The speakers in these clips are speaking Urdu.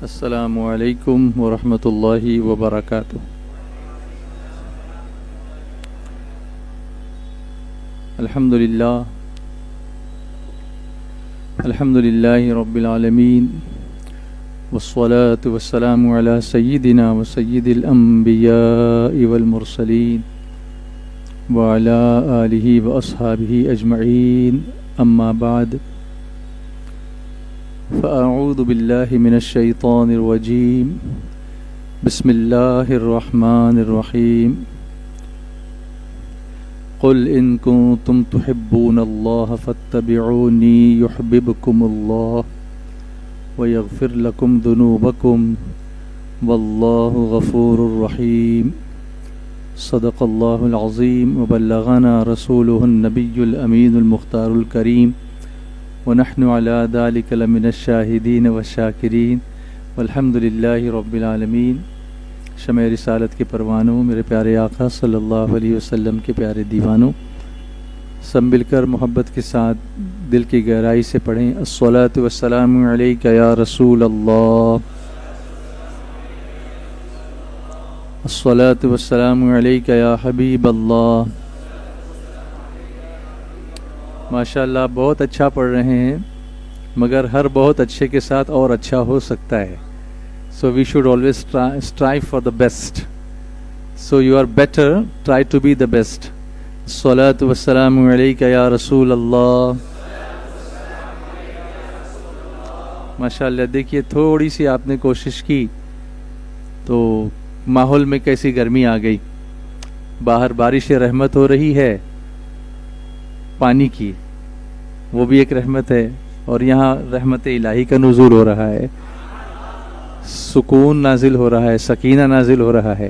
السلام علیکم ورحمۃ اللہ وبرکاتہ۔ الحمد للہ رب العالمین، والصلاة والسلام علی سیدنا و سید الانبیاء والمرسلین وعلی آلہ واصحابہ اجمعین، اما بعد، فأعوذ باللہ من الشیطان الرجیم، بسم اللہ الرحمن الرحیم۔ قل ان کنتم تحبون اللہ فاتبعونی یحببکم اللہ ویغفر لکم ذنوبکم واللہ غفور رحیم۔ صدق اللہ العظیم وبلغنا رسولہ النبی الامین المختار الکریم، ونحن على ذلك لمن الشاہدین والشاکرین، والحمد للہ رب العالمین۔ شمع رسالت کے پروانوں، میرے پیارے آقا صلی اللہ علیہ وسلم کے پیارے دیوانوں، سب مل کر محبت کے ساتھ دل کی گہرائی سے پڑھیں، الصلاۃ والسلام علیک یا رسول اللہ، الصلاۃ والسلام علیک یا حبیب اللہ۔ ماشاءاللہ بہت اچھا پڑھ رہے ہیں، مگر ہر بہت اچھے کے ساتھ اور اچھا ہو سکتا ہے۔ So we should always strive for the best. So you are better, try to be the best. Salatu wassalamu alayka ya Rasul Allah. ماشاءاللہ دیکھیے تھوڑی سی آپ نے کوشش کی تو ماحول میں کیسی گرمی آ گئی، باہر بارش رحمت ہو رہی ہے پانی کی، وہ بھی ایک رحمت ہے، اور یہاں رحمت الہی کا نزول ہو رہا ہے، سکون نازل ہو رہا ہے، سکینہ نازل ہو رہا ہے،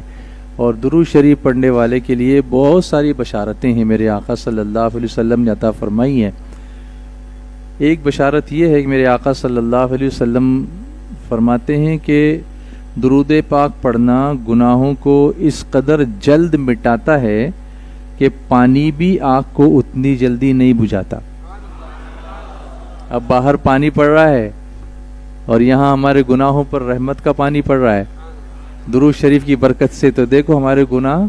اور درود شریف پڑھنے والے کے لیے بہت ساری بشارتیں ہیں میرے آقا صلی اللہ علیہ وسلم نے عطا فرمائی ہیں۔ ایک بشارت یہ ہے کہ میرے آقا صلی اللہ علیہ وسلم فرماتے ہیں کہ درود پاک پڑھنا گناہوں کو اس قدر جلد مٹاتا ہے کہ پانی بھی آگ کو اتنی جلدی نہیں بجھاتا۔ اب باہر پانی پڑ رہا ہے اور یہاں ہمارے گناہوں پر رحمت کا پانی پڑ رہا ہے درود شریف کی برکت سے، تو دیکھو ہمارے گناہ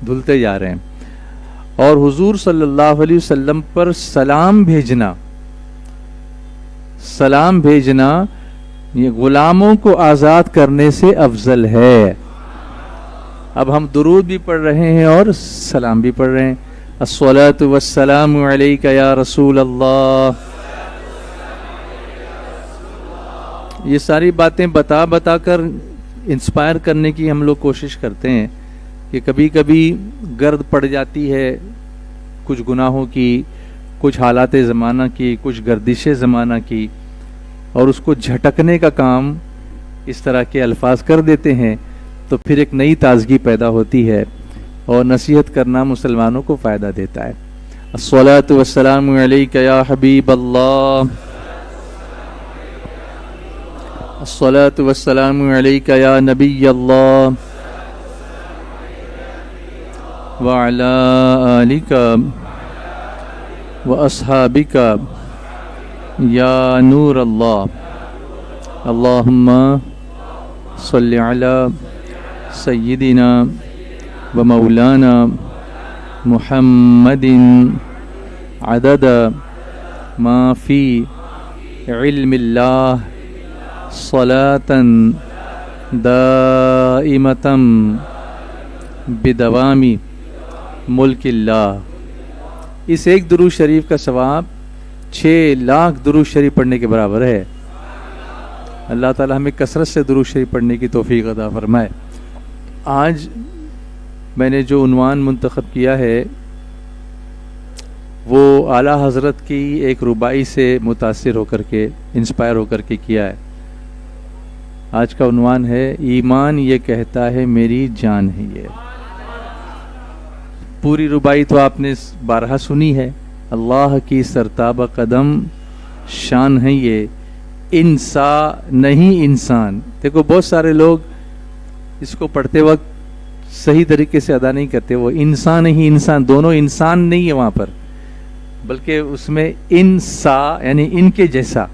دھلتے جا رہے ہیں۔ اور حضور صلی اللہ علیہ وسلم پر سلام بھیجنا یہ غلاموں کو آزاد کرنے سے افضل ہے۔ اب ہم درود بھی پڑھ رہے ہیں اور سلام بھی پڑھ رہے ہیں، الصلاۃ والسلام علیک یا رسول اللہ۔ یہ ساری باتیں بتا کر انسپائر کرنے کی ہم لوگ کوشش کرتے ہیں کہ کبھی کبھی گرد پڑ جاتی ہے کچھ گناہوں کی، کچھ حالات زمانہ کی، کچھ گردش زمانہ کی، اور اس کو جھٹکنے کا کام اس طرح کے الفاظ کر دیتے ہیں، تو پھر ایک نئی تازگی پیدا ہوتی ہے، اور نصیحت کرنا مسلمانوں کو فائدہ دیتا ہے۔ الصلاۃ والسلام علیک یا حبیب اللہ، الصلاۃ والسلام علیک یا نبی اللہ، وعلی آلک واصحابک یا نور اللہ، اللہم صلی علی سیدنا و مولانا محمد عدد ما فی علم اللہ صلاة دائمة بدوام ملک اللہ۔ اس ایک درود شریف کا ثواب 6 لاکھ درود شریف پڑھنے کے برابر ہے۔ اللہ تعالی ہمیں کثرت سے درود شریف پڑھنے کی توفیق عطا فرمائے۔ آج میں نے جو عنوان منتخب کیا ہے وہ اعلیٰ حضرت کی ایک رباعی سے متاثر ہو کر کے، انسپائر ہو کر کے کیا ہے۔ آج کا عنوان ہے ایمان یہ کہتا ہے میری جان ہے یہ۔ پوری رباعی تو آپ نے بارہا سنی ہے، اللہ کی سرتاب قدم شان ہے یہ، انسان نہیں انسان۔ دیکھو بہت سارے لوگ اس کو پڑھتے وقت صحیح طریقے سے ادا نہیں کرتے، وہ انسان ہی انسان، دونوں انسان نہیں ہے وہاں پر، بلکہ اس میں انسا یعنی ان کے جیسا،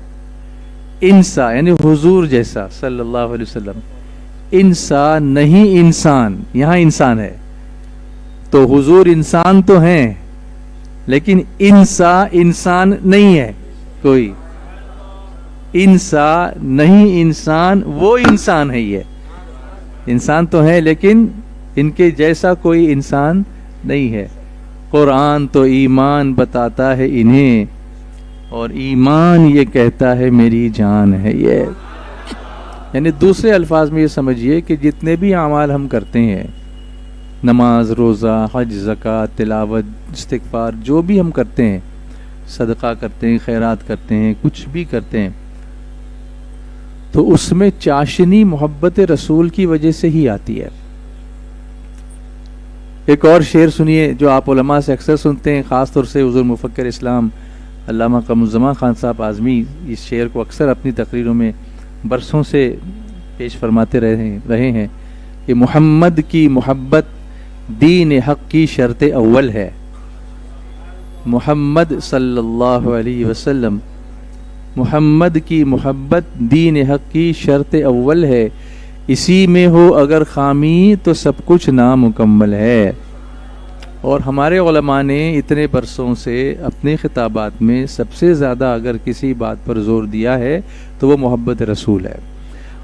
انسا یعنی حضور جیسا صلی اللہ علیہ وسلم، انسا نہیں انسان، یہاں انسان ہے تو حضور انسان تو ہیں لیکن انسا انسان نہیں ہے کوئی، انسا نہیں انسان، وہ انسان ہے، یہ انسان تو ہے لیکن ان کے جیسا کوئی انسان نہیں ہے۔ قرآن تو ایمان بتاتا ہے انہیں اور ایمان یہ کہتا ہے میری جان ہے۔ یہ یعنی دوسرے الفاظ میں یہ سمجھیے کہ جتنے بھی اعمال ہم کرتے ہیں، نماز، روزہ، حج، زکوٰۃ، تلاوت، استغفار، جو بھی ہم کرتے ہیں، صدقہ کرتے ہیں، خیرات کرتے ہیں، کچھ بھی کرتے ہیں، تو اس میں چاشنی محبت رسول کی وجہ سے ہی آتی ہے۔ ایک اور شعر سنیے جو آپ علماء سے اکثر سنتے ہیں، خاص طور سے حضور مفکر اسلام علامہ قمرالزمان خان صاحب اعظمی اس شعر کو اکثر اپنی تقریروں میں برسوں سے پیش فرماتے رہے ہیں کہ محمد کی محبت دین حق کی شرط اول ہے۔ محمد صلی اللہ علیہ وسلم، محمد کی محبت دین حق کی شرط اول ہے، اسی میں ہو اگر خامی تو سب کچھ نامکمل ہے۔ اور ہمارے علماء نے اتنے برسوں سے اپنے خطابات میں سب سے زیادہ اگر کسی بات پر زور دیا ہے تو وہ محبت رسول ہے۔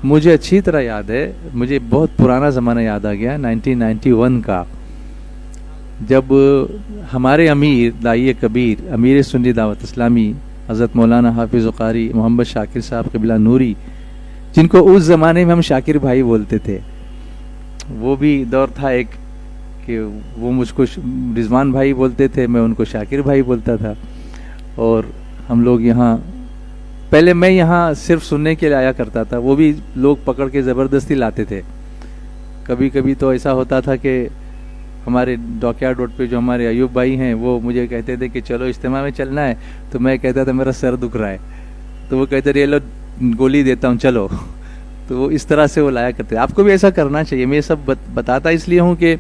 مجھے اچھی طرح یاد ہے، مجھے بہت پرانا زمانہ یاد آ گیا 1991 کا، جب ہمارے امیر داعی کبیر، امیر سنی دعوت اسلامی حضرت مولانا حافظ قاری محمد شاکر صاحب قبلہ نوری، جن کو اس زمانے میں ہم شاکر بھائی بولتے تھے، وہ بھی دور تھا ایک کہ وہ مجھ کو رضوان بھائی بولتے تھے، میں ان کو شاکر بھائی بولتا تھا، اور ہم لوگ یہاں پہلے میں یہاں صرف سننے کے لیے آیا کرتا تھا، وہ بھی لوگ پکڑ کے زبردستی لاتے تھے۔ کبھی کبھی تو ایسا ہوتا تھا کہ ہمارے ڈاکیارڈ روڈ پہ جو ہمارے ایوب بھائی ہیں وہ مجھے کہتے تھے کہ چلو اجتماع میں چلنا ہے، تو میں کہتا تھا میرا سر دکھ رہا ہے، تو وہ کہتے رہے لو گولی دیتا ہوں چلو، تو وہ اس طرح سے وہ لایا کرتے۔ آپ کو بھی ایسا کرنا چاہیے، میں یہ سب بتاتا اس لیے ہوں کہ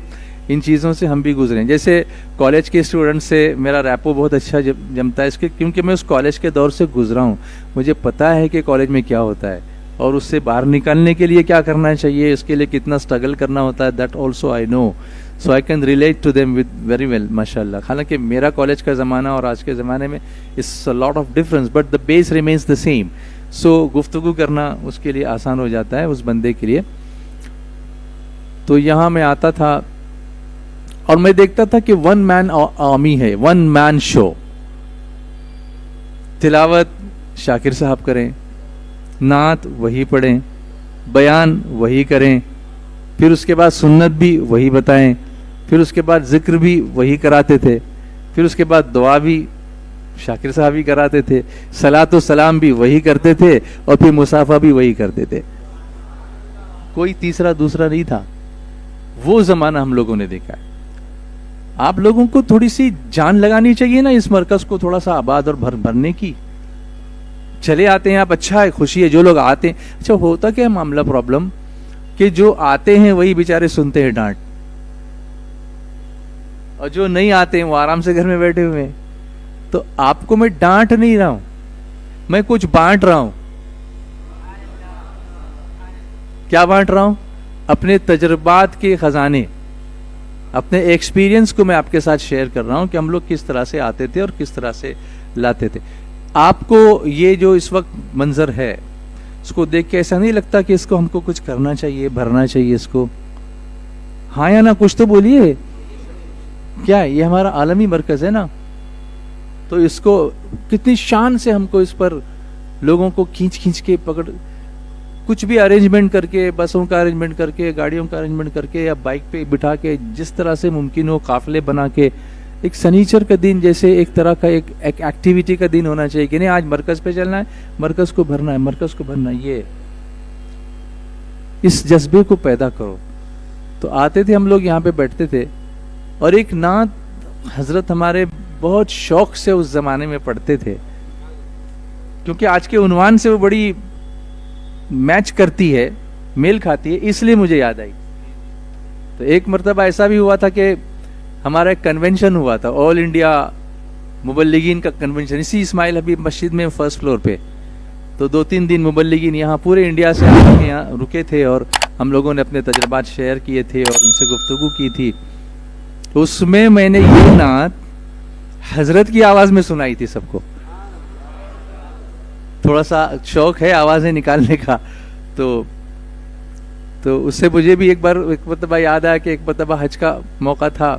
ان چیزوں سے ہم بھی گزریں۔ جیسے کالج کے اسٹوڈنٹ سے میرا ریپو بہت اچھا جمتا ہے، اس کے کیونکہ میں اس کالج کے دور سے گزرا ہوں، مجھے پتہ ہے کہ کالج میں کیا ہوتا ہے اور اس سے باہر نکلنے کے لیے کیا کرنا چاہیے، اس کے لیے کتنا سٹرگل کرنا ہوتا ہے، that also I know, so I can relate to them with very well ماشاء اللہ۔ حالانکہ میرا کالج کا زمانہ اور آج کے زمانے میں اس lot of difference, but the base remains the same, so گفتگو کرنا اس کے لیے آسان ہو جاتا ہے اس بندے کے لیے۔ تو یہاں میں آتا تھا اور میں دیکھتا تھا کہ ون مین آرمی ہے، ون مین شو، تلاوت شاکر صاحب کریں، نعت وہی پڑھیں، بیان وہی کریں، پھر اس کے بعد سنت بھی وہی بتائیں، پھر اس کے بعد ذکر بھی وہی کراتے تھے، پھر اس کے بعد دعا بھی شاکر صاحب ہی کراتے تھے، صلاۃ و سلام بھی وہی کرتے تھے، اور پھر مصافحہ بھی وہی کرتے تھے، کوئی تیسرا دوسرا نہیں تھا۔ وہ زمانہ ہم لوگوں نے دیکھا ہے۔ آپ لوگوں کو تھوڑی سی جان لگانی چاہیے نا اس مرکز کو تھوڑا سا آباد اور بھرنے کی۔ چلے آتے ہیں آپ، اچھا ہے، خوشی ہے، جو لوگ آتے ہیں، اچھا ہوتا کیا ہے معاملہ پرابلم کہ جو آتے ہیں وہی بیچارے سنتے ہیں ڈانٹ، اور جو نہیں آتے ہیں وہ آرام سے گھر میں بیٹھے ہوئے ہیں۔ تو آپ کو میں ڈانٹ نہیں رہا ہوں، میں کچھ بانٹ رہا ہوں۔ کیا بانٹ رہا ہوں؟ اپنے تجربات کے خزانے، اپنے ایکسپیرینس کو میں آپ کے ساتھ شیئر کر رہا ہوں کہ ہم لوگ کس طرح سے آتے تھے اور کس طرح سے لاتے تھے۔ آپ کو یہ جو اس وقت منظر ہے اس کو دیکھ کے ایسا نہیں لگتا کہ اس کو ہم کو کچھ کرنا چاہیے، بھرنا چاہیے اس کو؟ ہاں یا نہ، کچھ تو بولیے۔ کیا یہ ہمارا عالمی مرکز ہے نا، تو اس کو کتنی شان سے ہم کو اس پر لوگوں کو کھینچ کے پکڑ، کچھ بھی ارینجمنٹ کر کے، بسوں کا ارینجمنٹ کر کے، گاڑیوں کا ارینجمنٹ کر کے، یا بائک پہ بٹھا کے، جس طرح سے ممکن ہو قافلے بنا کے، ایک سنیچر کا دن جیسے ایک طرح کا ایک ایکٹیویٹی کا دن ہونا چاہیے کہ نہیں آج مرکز پہ چلنا ہے، مرکز کو بھرنا ہے، مرکز کو بھرنا ہے، یہ اس جذبے کو پیدا کرو۔ تو آتے تھے ہم لوگ یہاں پہ بیٹھتے تھے، اور ایک نعت حضرت ہمارے بہت شوق سے اس زمانے میں پڑھتے تھے، کیونکہ آج کے عنوان سے وہ بڑی میچ کرتی ہے، میل کھاتی ہے، اس لیے مجھے یاد آئی۔ تو ایک مرتبہ ایسا بھی ہوا تھا کہ ہمارا ایک کنونشن ہوا تھا، آل انڈیا مبلغین کا کنونشن، اسی اسماعیل حبیب مسجد میں فرسٹ فلور پہ۔ تو 2-3 دن مبلغین یہاں پورے انڈیا سے آ کے یہاں رکے تھے اور ہم لوگوں نے اپنے تجربات شیئر کیے تھے اور ان سے گفتگو کی تھی. اس میں نے یہ نعت حضرت کی آواز میں سنائی تھی سب کو. تھوڑا سا شوق ہے آوازیں نکالنے کا, تو اس سے مجھے بھی ایک مرتبہ یاد آیا کہ ایک مرتبہ حج کا موقع تھا,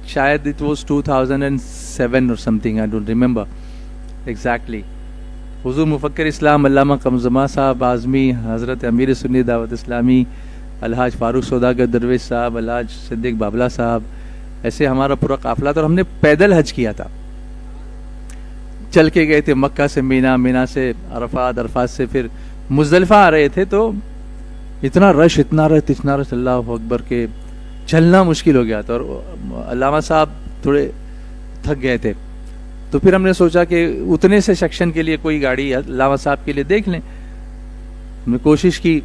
شاید it was 2007 or something, I don't remember exactly. حضور مفکر اسلام علامہ قمزمہ صاحب اعظمی, حضرت امیر سنی دعوت اسلامی الحاج فاروق سوداگر درویش صاحب, الحاج صدیق بابلا صاحب, ایسے ہمارا پورا قافلہ تھا اور ہم نے پیدل حج کیا تھا. چل کے گئے تھے مکہ سے مینا, مینا سے عرفات, عرفات سے پھر مزدلفہ آ رہے تھے. تو اتنا رش اللہ اکبر کے چلنا مشکل ہو گیا تھا, اور علامہ صاحب تھوڑے تھک گئے تھے. تو پھر ہم نے سوچا کہ اتنے سے سیکشن کے لیے کوئی گاڑی علامہ صاحب کے لیے دیکھ لیں. ہم نے کوشش کی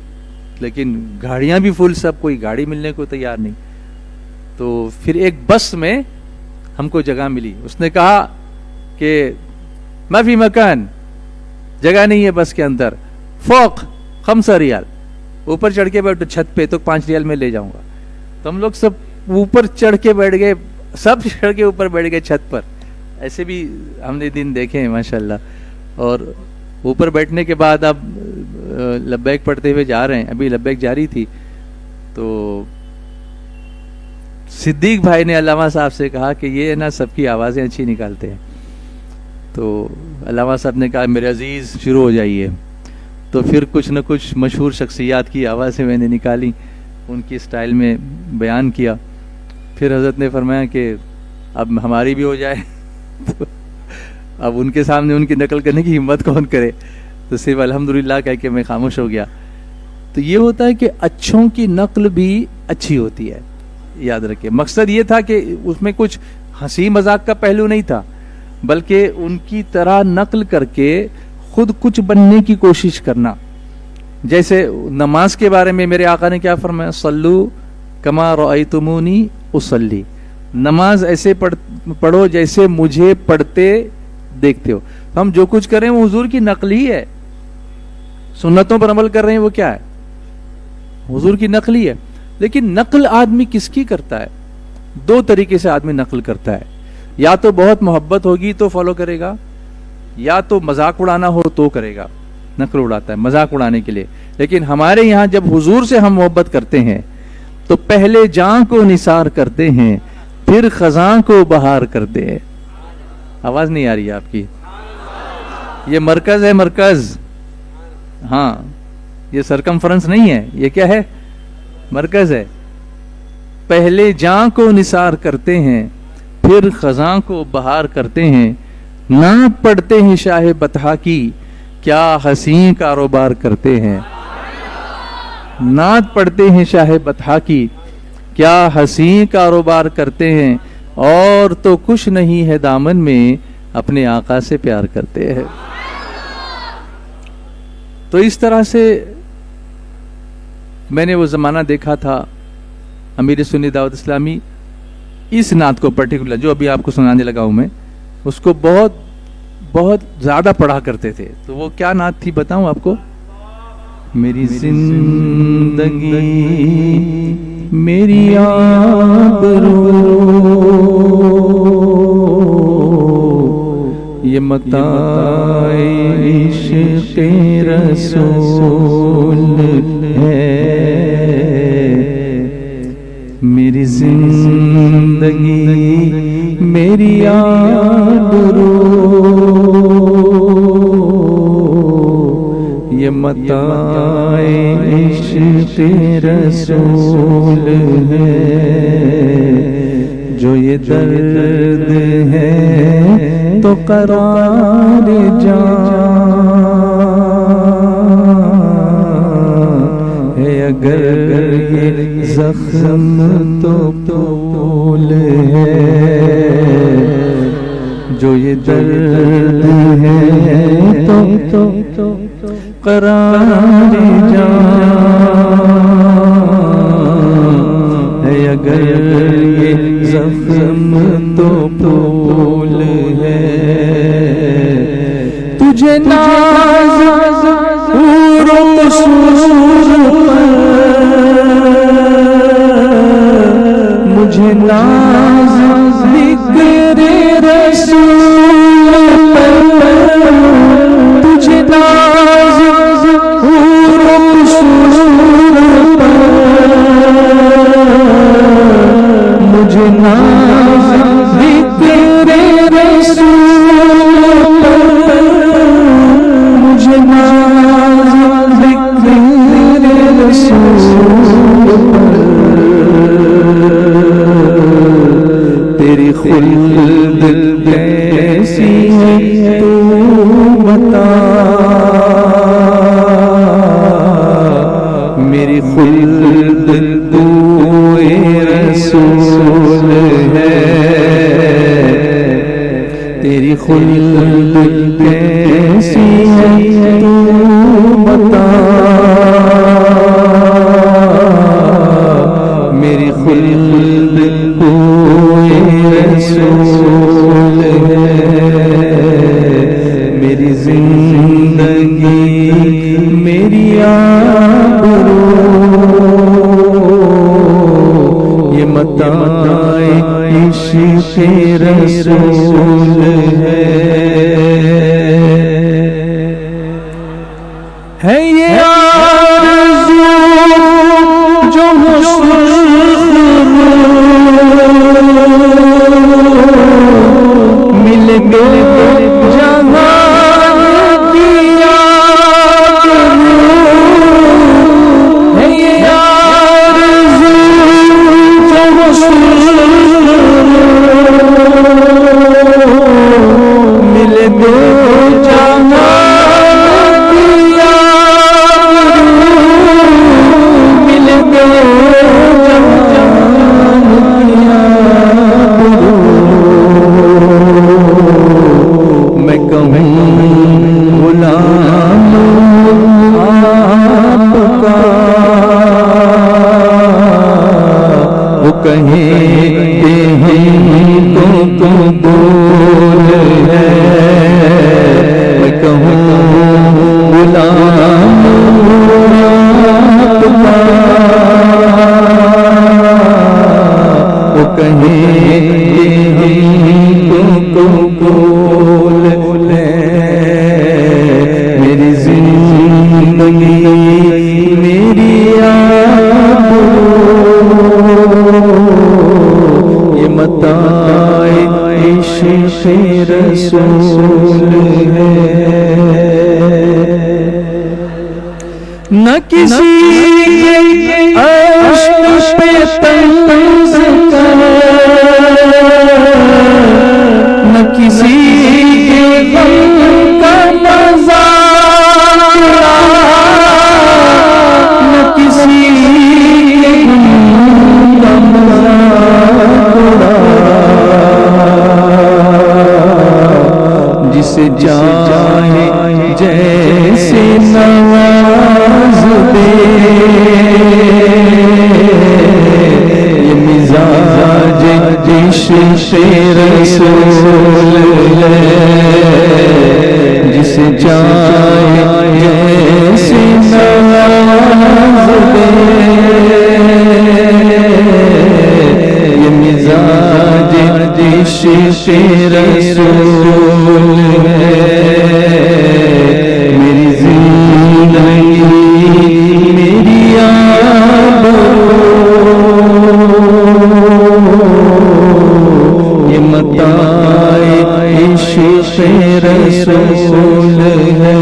لیکن گاڑیاں بھی فل, سب کوئی گاڑی ملنے کو تیار نہیں. تو پھر ایک بس میں ہم کو جگہ ملی. اس نے کہا کہ ما فی مکان, جگہ نہیں ہے بس کے اندر, فوق 5 ریال, اوپر چڑھ کے بیٹھو چھت پہ تو 5 ریال میں لے جاؤں گا. تو ہم لوگ سب اوپر چڑھ کے بیٹھ گئے, سب چڑھ کے اوپر بیٹھ گئے چھت پر. ایسے بھی ہم نے دن دیکھے ہیں ماشاءاللہ. اور اوپر بیٹھنے کے بعد اب لبیک پڑھتے ہوئے جا رہے ہیں, ابھی لبیک جاری تھی. تو صدیق بھائی نے علامہ صاحب سے کہا کہ یہ نا سب کی آوازیں اچھی نکالتے ہیں. تو علامہ صاحب نے کہا میرے عزیز شروع ہو جائیے. تو پھر کچھ نہ کچھ مشہور شخصیات کی آوازیں میں نے نکالی, ان کی سٹائل میں بیان کیا. پھر حضرت نے فرمایا کہ اب ہماری بھی ہو جائے. تو اب ان کے سامنے ان کی نقل کرنے کی ہمت کون کرے, تو صرف الحمدللہ کہہ کے میں خاموش ہو گیا. تو یہ ہوتا ہے کہ اچھوں کی نقل بھی اچھی ہوتی ہے, یاد رکھیں. مقصد یہ تھا کہ اس میں کچھ ہنسی مذاق کا پہلو نہیں تھا, بلکہ ان کی طرح نقل کر کے خود کچھ بننے کی کوشش کرنا. جیسے نماز کے بارے میں میرے آقا نے کیا فرمایا, صلو کما رأیتمونی اصلی, نماز ایسے پڑھو جیسے مجھے پڑھتے دیکھتے ہو. ہم جو کچھ کریں وہ حضور کی نقل ہی ہے. سنتوں پر عمل کر رہے ہیں وہ کیا ہے, حضور کی نقل ہی ہے. لیکن نقل آدمی کس کی کرتا ہے؟ 2 طریقے سے آدمی نقل کرتا ہے. یا تو بہت محبت ہوگی تو فالو کرے گا, یا تو مذاق اڑانا ہو تو کرے گا, نقل اڑاتا ہے مذاق اڑانے کے لیے. لیکن ہمارے یہاں جب حضور سے ہم محبت کرتے ہیں تو پہلے جاں کو نثار کرتے ہیں, پھر خزاں کو بہار کرتے ہیں. آواز نہیں آ رہی ہے آپ کی؟ یہ مرکز ہے, مرکز. ہاں, یہ سرکمفرنس نہیں ہے, یہ کیا ہے؟ مرکز ہے. پہلے جاں کو نثار کرتے ہیں, پھر خزاں کو بہار کرتے ہیں. نعت پڑھتے ہیں شاہ بطحا کی, کیا حسین کاروبار کرتے ہیں. نعت پڑھتے ہیں شاہ بطحا کی, کیا حسین کاروبار کرتے ہیں. اور تو کچھ نہیں ہے دامن میں, اپنے آقا سے پیار کرتے ہیں. تو اس طرح سے میں نے وہ زمانہ دیکھا تھا. امیر سنی دعوت اسلامی اس نعت کو پرٹیکولر جو ابھی آپ کو سنانے لگا ہوں میں, اس کو بہت بہت زیادہ پڑھا کرتے تھے. تو وہ کیا نعت تھی بتاؤں آپ کو؟ میری زندگی میری آبرو یہ متاع عشق رسول ہے. میری زندگی میری آبرو یہ متاع عشق رسول ہے. جو یہ درد ہے تو قرار جان ہے, اگر یہ زخم تو پھول ہے. جو یہ درد ہے تو قرار جان ہے, اگر یہ زخم تو پھول ہے. تجھے ناز حور و قصور پر، مجھے ناز ذکر رسول پر، تجھے ناز حور و قصور پر، مجھے ناز ذکر رسول پر، مجھے ناز ذکر رسول پر، تیری خلد کیسی ہے تو بتا، میری خلد تو رسول ہے، تیری خلد کیسی ہے تو بتا، میری خلد کوئی رسول ہے، میری زندگی میری آبرو یہ متاع عشق رسول ہے یہ آرزو جو مل گئے جہاں کیا ہے یہ آرزو جو مل گئے جہاں کیا، مل گئے میں کہوں غلام آپ کا، وہ کہیں کہ ہم تو قبول ہے، میں کہوں غلام آپ کا، وہ کہیں کہ ہم تو قبول ہے، میری زندگی میری آبرو یہ متاع عشق رسول ہے، نہ کسی عشق پہ طنز کر، نہ کسی کے غم کا مذاق، نہ کسی کے غم کا مذاق، جسے چاہے جیسے نواز دے، یہ مزاج عشق رسول ہے، جسے چاہے جیسے نواز دے، یہ مزاج عشق رسول ہے، میری زندگی میری آبرو یہ متاع عشق رسول ہے،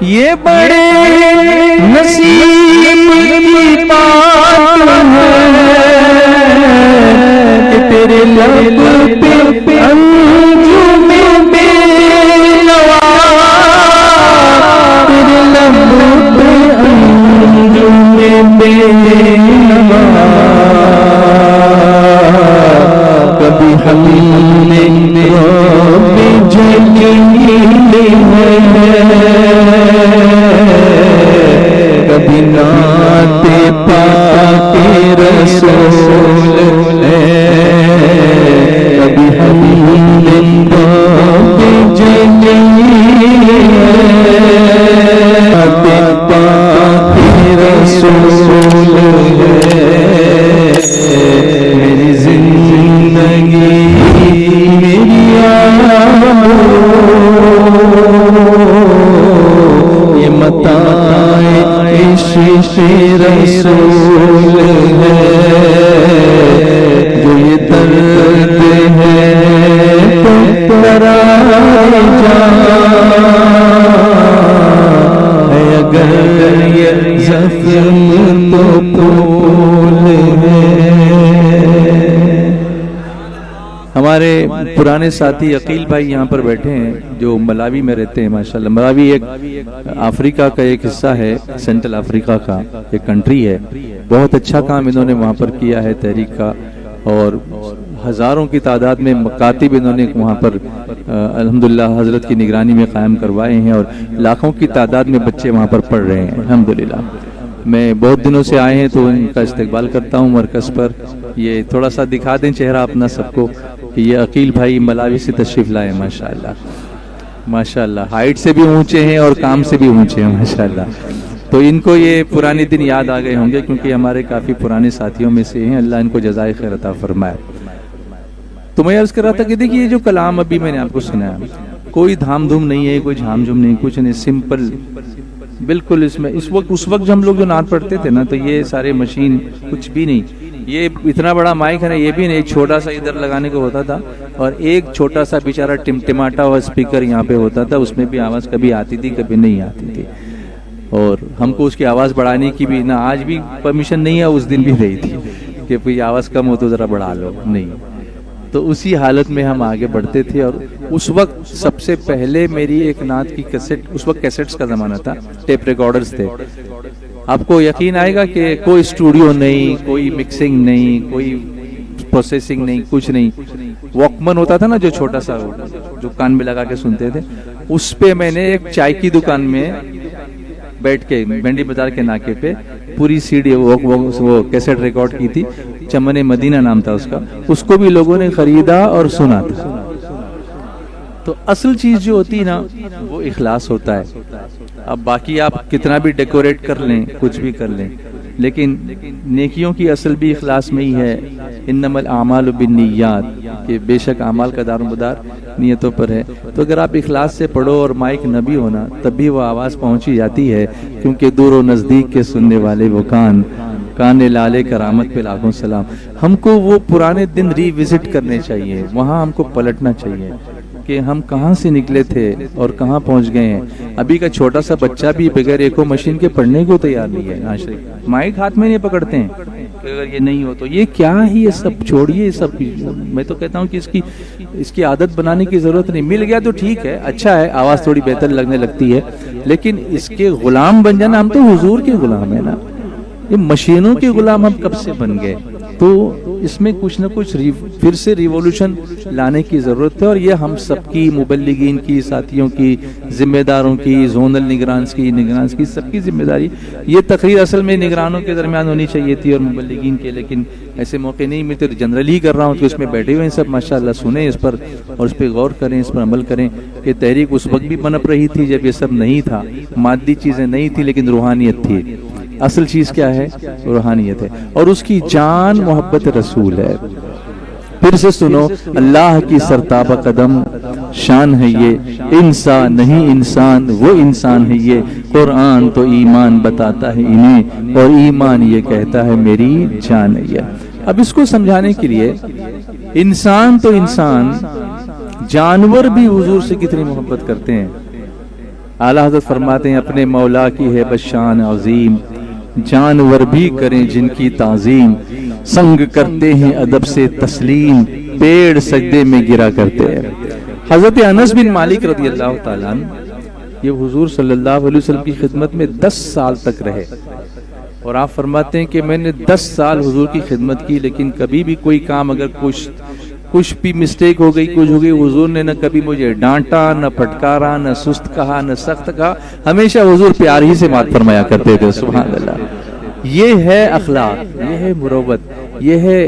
یہ بڑے نصیب کی بات ہے کہ تیرے لب پہ انجم بےنوا، تیرے لب پہ انجم بےنوا، کبھی ہم نے جلیل ہے، کبھی نعت پاک رسول ہے، کبھی ہم جلی پاک رسول ہے میری زندگی میری یہ متاع عشق رسول ہے جو یہ درد ہے برائے جان ہے اگر یہ زخم تو پھول ہے۔ ہمارے پرانے ساتھی عقیل بھائی یہاں پر بیٹھے ہیں جو ملاوی میں رہتے ہیں ماشاءاللہ۔ ملاوی ایک افریقہ کا ایک حصہ ہے، سینٹرل افریقہ کا ایک کنٹری ہے۔ بہت اچھا کام انہوں نے وہاں پر کیا ہے تحریک کا، اور ہزاروں کی تعداد میں مکاتب انہوں نے وہاں پر الحمدللہ حضرت کی نگرانی میں قائم کروائے ہیں، اور لاکھوں کی تعداد میں بچے وہاں پر پڑھ رہے ہیں الحمدللہ۔ میں بہت دنوں سے آئے ہیں تو ان کا استقبال کرتا ہوں مرکز پر۔ یہ تھوڑا سا دکھا دیں چہرہ اپنا سب کو کہ یہ عقیل بھائی ملاوی سے تشریف لائے ماشاءاللہ ماشاءاللہ، ہائٹ سے بھی اونچے ہیں اور کام سے بھی اونچے ہیں ماشاءاللہ۔ تو ان کو یہ پرانے دن یاد آ گئے ہوں گے کیونکہ ہمارے کافی پرانے ساتھیوں میں سے ہیں، اللہ ان کو جزائے خیر عطا فرمائے۔ تو میں عرض کر رہا تھا کہ دیکھیے یہ جو کلام ابھی میں نے آپ کو سنایا کوئی دھام دھوم نہیں ہے، کوئی جھام جھوم نہیں، کچھ نہیں، سمپل بالکل۔ اس میں اس وقت جو ہم لوگ جو نعت پڑھتے تھے نا تو یہ سارے مشین کچھ بھی نہیں، یہ اتنا بڑا مائک ہے نا یہ بھی نہیں، ایک چھوٹا سا ادھر لگانے کو ہوتا تھا اور ایک چھوٹا سا بیچارہ ٹمٹماٹا ہوا اسپیکر یہاں پہ ہوتا تھا، اس میں بھی آواز کبھی آتی تھی کبھی نہیں آتی تھی، اور ہم کو اس کی آواز بڑھانے کی بھی نہ آج بھی پرمیشن نہیں ہے، اس دن بھی رہی تھی کہ کوئی آواز کم ہو تو ذرا بڑھا لو، نہیں۔ تو اسی حالت میں ہم آگے بڑھتے تھے، اور اس وقت سب سے پہلے میری ایک نعت کی کیسٹ، اس وقت کیسٹس کا زمانہ تھا، ٹیپ ریکارڈرز تھے۔ آپ کو یقین آئے گا کہ کوئی اسٹوڈیو نہیں، کوئی مکسنگ نہیں، کوئی پروسیسنگ نہیں، کچھ نہیں۔ واکمن ہوتا تھا نا جو چھوٹا سا جو کان میں لگا کے سنتے تھے، اس پہ میں نے ایک چائے کی دکان میں بیٹھ کے بھنڈی بازار کے ناکے پہ پوری سی ڈی وہ کیسٹ ریکارڈ کی تھی، چمن مدینہ نام تھا اس کا، اس کو بھی لوگوں نے خریدا اور سنا تھا۔ تو اصل چیز جو ہوتی ہے نا وہ اخلاص ہوتا ہے۔ اب باقی آپ کتنا بھی ڈیکوریٹ کر لیں، کچھ بھی کر لیں، لیکن نیکیوں کی اصل بھی اخلاص میں ہی ہے۔ انما الاعمال بالنیات، کہ بے شک اعمال کا دار و مدار نیتوں پر ہے۔ تو اگر آپ اخلاص سے پڑھو اور مائک نہ بھی ہونا تب بھی وہ آواز پہنچی جاتی ہے، کیونکہ دور و نزدیک کے سننے والے وہ کان لالے کرامت پہ لاکھوں سلام۔ ہم کو وہ پرانے دن ری وزٹ کرنے چاہیے، وہاں ہم کو پلٹنا چاہیے کہ ہم کہاں سے نکلے تھے اور کہاں پہنچ گئے ہیں۔ ابھی کا چھوٹا سا بچہ بھی بغیر ایکو مشین کے پڑھنے کو تیار نہیں ہے، مائک ہاتھ میں نہیں پکڑتے ہیں کہ اگر یہ نہیں ہو تو یہ کیا ہے، یہ سب چھوڑیے، یہ سب۔ میں تو کہتا ہوں کہ اس کی عادت بنانے کی ضرورت نہیں، مل گیا تو ٹھیک ہے، اچھا ہے، آواز تھوڑی بہتر لگنے لگتی ہے، لیکن اس کے غلام بن جانا، ہم تو حضور کے غلام ہیں نا، یہ مشینوں کے غلام ہم کب سے بن گئے؟ تو اس میں کچھ نہ کچھ پھر سے ریولوشن لانے کی ضرورت ہے، اور یہ ہم سب کی، مبلغین کی، ساتھیوں کی، ذمہ داروں کی، زونل نگرانز کی سب کی ذمہ داری۔ یہ تقریر اصل میں نگرانوں کے درمیان ہونی چاہیے تھی اور مبلغین کے، لیکن ایسے موقع نہیں ملتے، جنرلی کر رہا ہوں کہ اس میں بیٹھے ہوئے ہیں سب ماشاءاللہ، سنیں اس پر اور اس پہ غور کریں، اس پر عمل کریں کہ تحریک اس وقت بھی پنپ رہی تھی جب یہ سب نہیں تھا، مادی چیزیں نہیں تھی لیکن روحانیت تھی۔ اصل چیز کیا ہے؟ روحانیت ہے، اور اس کی جان محبت رسول ہے۔ پھر سے سنو، اللہ کی سرتابہ قدم شان ہے یہ، انسان نہیں انسان وہ انسان ہے یہ، قرآن تو ایمان بتاتا ہے انہیں، اور ایمان یہ کہتا ہے میری جان ہے یہ۔ اب اس کو سمجھانے کے لیے انسان تو انسان، جانور بھی حضور سے کتنی محبت کرتے ہیں۔ اعلیٰ حضرت فرماتے ہیں اپنے مولا کی ہے بشان عظیم، جانور بھی کریں جن کی تعظیم، سنگ کرتے ہیں ادب سے تسلیم، پیڑ سجدے میں گرا کرتے ہیں۔ حضرت انس بن مالک رضی اللہ تعالیٰ عنہ یہ حضور صلی اللہ علیہ وسلم کی خدمت میں 10 سال تک رہے، اور آپ فرماتے ہیں کہ میں نے 10 سال حضور کی خدمت کی، لیکن کبھی بھی کوئی کام اگر کچھ بھی مسٹیک ہو گئی، کچھ ہو گئی، حضور نے نہ کبھی مجھے ڈانٹا، نہ پھٹکارا، نہ سست کہا، نہ سخت کہا، ہمیشہ حضور پیار ہی سے بات فرمایا کرتے تھے۔ سبحان اللہ، یہ ہے اخلاق، یہ ہے مروت۔ یہ ہے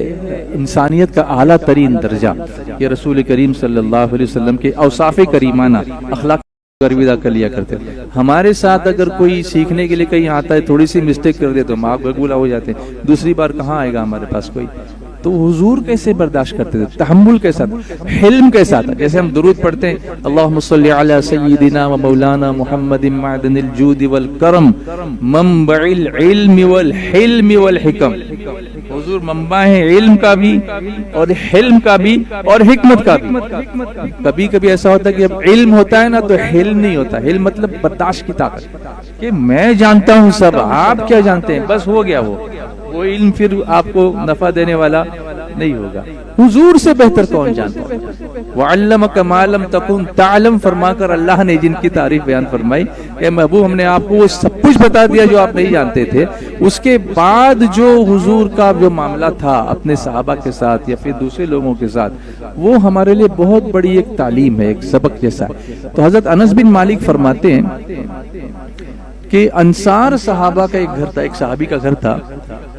انسانیت کا اعلیٰ ترین درجہ کہ رسول کریم صلی اللہ علیہ وسلم کے اوصاف کریمانہ اخلاق ادا کر لیا کرتے. ہمارے ساتھ اگر کوئی سیکھنے کے لیے کہیں آتا ہے تھوڑی سی مسٹیک کر دے تو ہم آگ بگولا ہو جاتے ہیں, دوسری بار کہاں آئے گا ہمارے پاس کوئی. تو حضور کیسے برداشت کرتے تھے, تحمل کے ساتھ, حلم کے ساتھ. جیسے ہم درود پڑھتے ہیں اللہم صلی علی سیدنا و مولانا محمد معدن الجود والکرم منبع العلم والحلم والحکم. حضور منبع ہے علم کا بھی اور حلم کا بھی اور حکمت کا بھی. کبھی کبھی ایسا ہوتا ہے کہ جب علم ہوتا ہے نا تو حلم نہیں ہوتا. حلم مطلب برداشت کی طاقت, کہ میں جانتا ہوں سب, آپ کیا جانتے ہیں, بس ہو گیا. وہ علم پھر آپ کو نفع دینے والا نہیں ہوگا. حضور سے بہتر کون جانتا ہے. وَعَلَّمَكَ مَا لَمْ تَكُنْ تَعْلَمْ فرما کر اللہ نے جن کی تعریف بیان فرمائی کہ محبوب ہم نے آپ کو وہ سب کچھ بتا دیا جو آپ نہیں جانتے تھے. اس کے بعد جو حضور کا جو معاملہ تھا اپنے صحابہ کے ساتھ یا پھر دوسرے لوگوں کے ساتھ, وہ ہمارے لیے بہت بڑی ایک تعلیم ہے, ایک سبق جیسا. تو حضرت انس بن مالک فرماتے ہیں کہ انصار صحابہ کا ایک گھر تھا, ایک صحابی کا گھر تھا.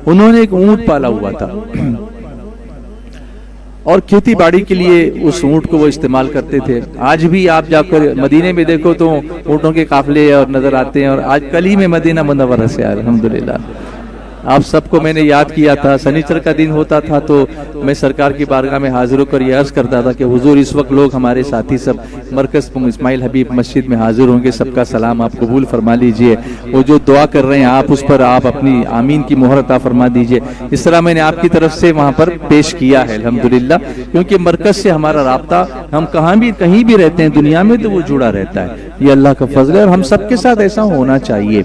انہوں نے ایک اونٹ پالا ہوا تھا اور کھیتی باڑی کے لیے اس اونٹ کو وہ استعمال کرتے تھے. آج بھی آپ جا کر مدینے میں دیکھو تو اونٹوں کے قافلے اور نظر آتے ہیں. اور آج کل ہی میں مدینہ منورہ سے آیا الحمدللہ. آپ سب کو میں نے یاد کیا تھا, سنیچر کا دن ہوتا تھا تو میں سرکار کی بارگاہ میں حاضر ہو کر یہ عرض کرتا تھا کہ حضور اس وقت لوگ ہمارے ساتھی سب مرکز اسماعیل حبیب مسجد میں حاضر ہوں گے, سب کا سلام آپ قبول فرما لیجئے. وہ جو دعا کر رہے ہیں آپ اس پر آپ اپنی آمین کی مہر عطا فرما دیجئے. اس طرح میں نے آپ کی طرف سے وہاں پر پیش کیا ہے الحمدللہ, کیونکہ مرکز سے ہمارا رابطہ ہم کہیں بھی رہتے ہیں دنیا میں تو وہ جڑا رہتا ہے. یہ اللہ کا فضل ہے اور ہم سب کے ساتھ ایسا ہونا چاہیے.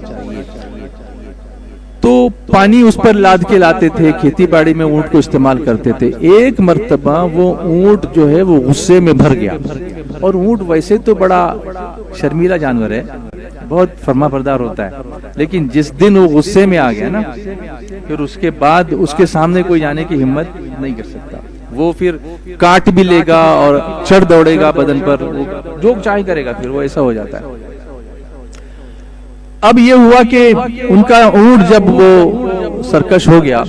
تو پانی اس پر لاد کے لاتے تھے, کھیتی باڑی میں اونٹ کو استعمال کرتے تھے. ایک مرتبہ وہ اونٹ جو ہے وہ غصے میں بھر گیا, اور اونٹ ویسے تو بڑا شرمیلا جانور ہے, بہت فرما بردار ہوتا ہے, لیکن جس دن وہ غصے میں آ گیا نا پھر اس کے بعد اس کے سامنے کوئی جانے کی ہمت نہیں کر سکتا. وہ پھر کاٹ بھی لے گا اور چڑھ دوڑے گا بدن پر, جو چاہے کرے گا, پھر وہ ایسا ہو جاتا ہے. اب یہ ہوا کہ ان کا اونٹ جب وہ سرکش ہو گیا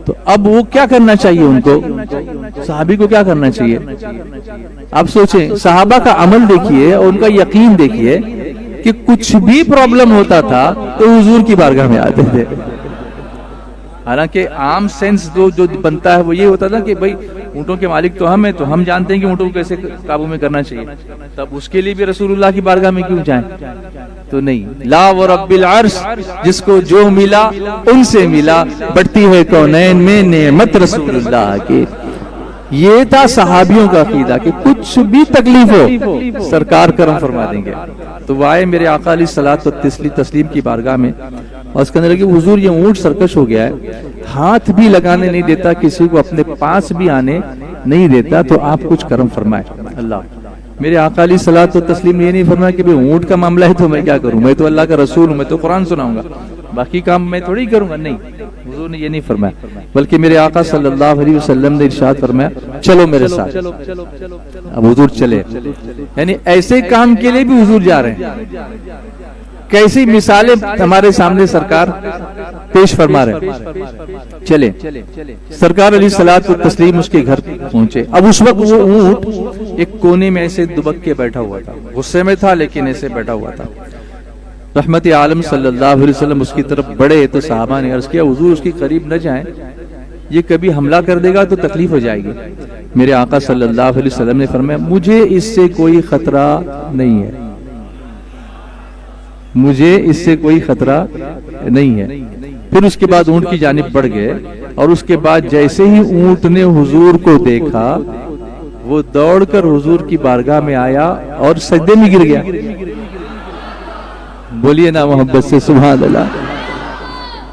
تو اب وہ کیا کرنا چاہیے, ان کو صحابی کو کیا کرنا چاہیے. آپ سوچیں, صحابہ کا عمل دیکھیے اور ان کا یقین دیکھیے کہ کچھ بھی پرابلم ہوتا تھا تو حضور کی بارگاہ میں آتے تھے. حالانکہ عام سینس جو بنتا ہے وہ یہ ہوتا تھا کہ بھئی اونٹوں کے مالک تو ہم ہیں, تو ہم جانتے ہیں کہ اونٹوں کو کیسے قابو میں کرنا چاہیے, تب اس کے لیے بھی رسول اللہ کی بارگاہ میں کیوں جائیں. تو نہیں, لا ورب العرش, جس کو جو ملا ان سے ملا, بڑھتی ہے کونین میں نعمت رسول اللہ کی. یہ تھا صحابیوں کا عقیدہ کہ کچھ بھی تکلیف ہو سرکار کرم فرما دیں گے. تو وہ آئے میرے آقا علیہ الصلوۃ والتسلیم کی بارگاہ میں, اور اس کے اندر کہ حضور یہ اونٹ سرکش ہو گیا ہے, ہاتھ بھی لگانے نہیں دیتا, کسی کو اپنے پاس بھی آنے نہیں دیتا, تو آپ کچھ کرم فرمائے. اللہ میرے آقا علیہ الصلوۃ والتسلیم نے یہ نہیں فرمایا کہ اونٹ کا معاملہ ہے تو میں کیا کروں, میں تو اللہ کا رسول ہوں, میں تو قرآن سناؤں گا, باقی کام میں تھوڑی کروں گا. نہیں, حضور نے یہ نہیں فرمایا, بلکہ میرے آقا صلی اللہ علیہ وسلم نے ارشاد فرمایا چلو میرے ساتھ. اب حضور چلے, یعنی ایسے کام کے لیے بھی حضور جا رہے ہیں. کیسی مثالیں ہمارے سامنے سرکار پیش فرما رہے ہیں. چلے سرکار علیہ الصلوۃ والتسلیم اس کے گھر پہنچے. اب اس وقت وہ اونٹ ایک کونے میں ایسے دبک کے بیٹھا ہوا تھا, غصے میں تھا لیکن ایسے بیٹھا ہوا تھا. رحمت عالم صلی اللہ علیہ وسلم اس کی طرف بڑھے تو صحابہ نے عرض کیا حضور اس کے قریب نہ جائیں, یہ کبھی حملہ کر دے گا تو تکلیف ہو جائے گی. میرے آقا صلی اللہ علیہ وسلم نے فرمایا مجھے اس سے کوئی خطرہ نہیں ہے, مجھے اس سے کوئی خطرہ نہیں ہے. پھر اس کے بعد اونٹ کی جانب بڑھ گئے, اور اس کے بعد جیسے ہی اونٹ نے حضور کو دیکھا وہ دوڑ کر حضور کی بارگاہ میں آیا اور سجدے میں گر گیا. بولیے نا محبت سے سبحان اللہ.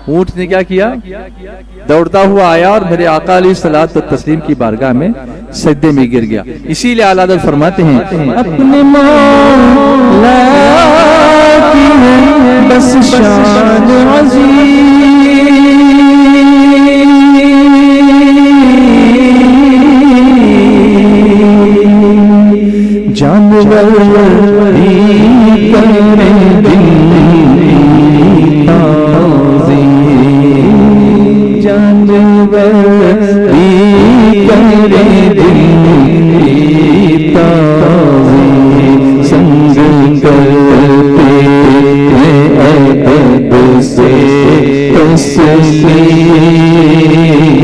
اونٹ نے کیا کیا, دوڑتا ہوا آیا اور میرے آقا علیہ الصلوۃ والتسلیم کی بارگاہ میں سجدے میں گر گیا. اسی لیے اعلیٰ حضرت فرماتے ہیں اپنے مولا کی ہے بس شان عظیم, جانور بھی کریں دل تعظیم, جانور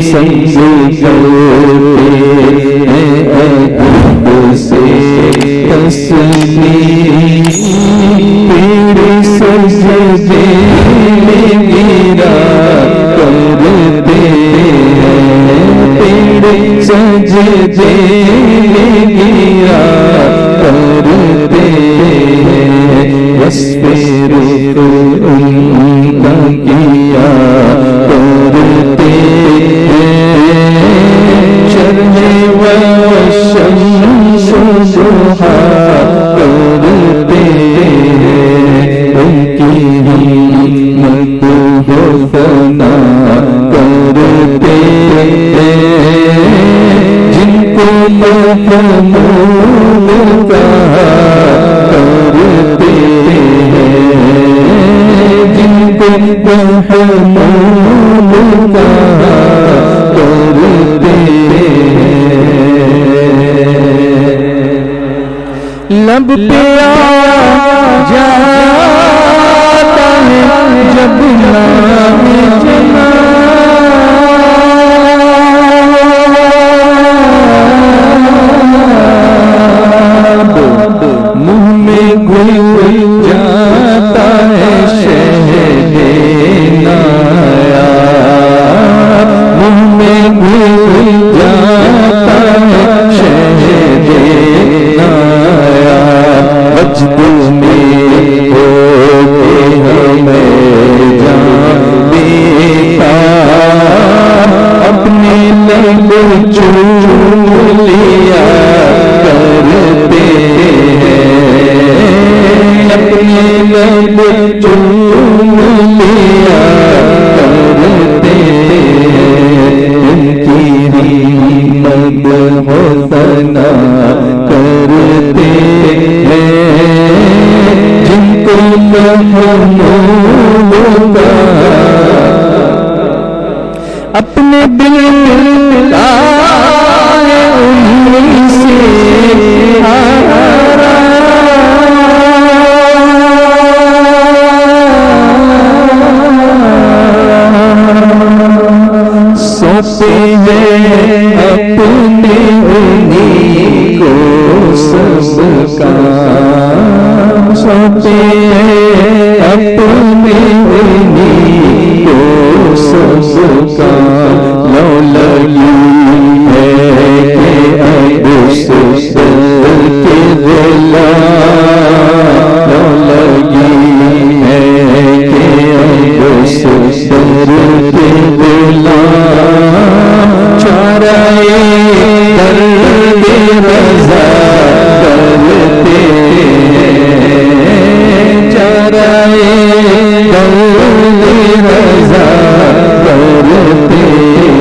سجدے ادب سے تسلیم تیرے سجدے میں گرا کرتے ہیں، تیرے سجدے میں گرا کرتے ہیں، وصف رخ ان کا کیا کرتے ہیں، شرح والشمس ضحا کرتے ہیں، ان کی ہمت و ثنا کرتے ہیں، جن کو محمود کہا کرتے ہیں، جن کو محمود کہا کرتے ہیں، لب پہ آ جاتا ہے جب نام جنا، منہ میں گھل جاتا ہے شہد نایا، منہ میں گھل جاتا ہے شہد نایا، وجد میں ہو کے ہمیں جان دیتا، اپنے لب چوم لیا کرتے ہیں، اپنے لب چوم لیا کرتے ہیں، ان کی ہمت و ثنا کرتے ہیں، جن کو محمود کہا اپنے دل آئے ان سے ہارا، سوپے ہیں اپنے انہیں کو سب کام، سوپے ہیں اپنے انہیں کو سب کام، لو لگی ہے کہ اب اس کے غلام، لو لگی ہے کہ اب اس کے غلام، چارائے درد رضا کرتے ہیں، چارائے درد رضا کرتے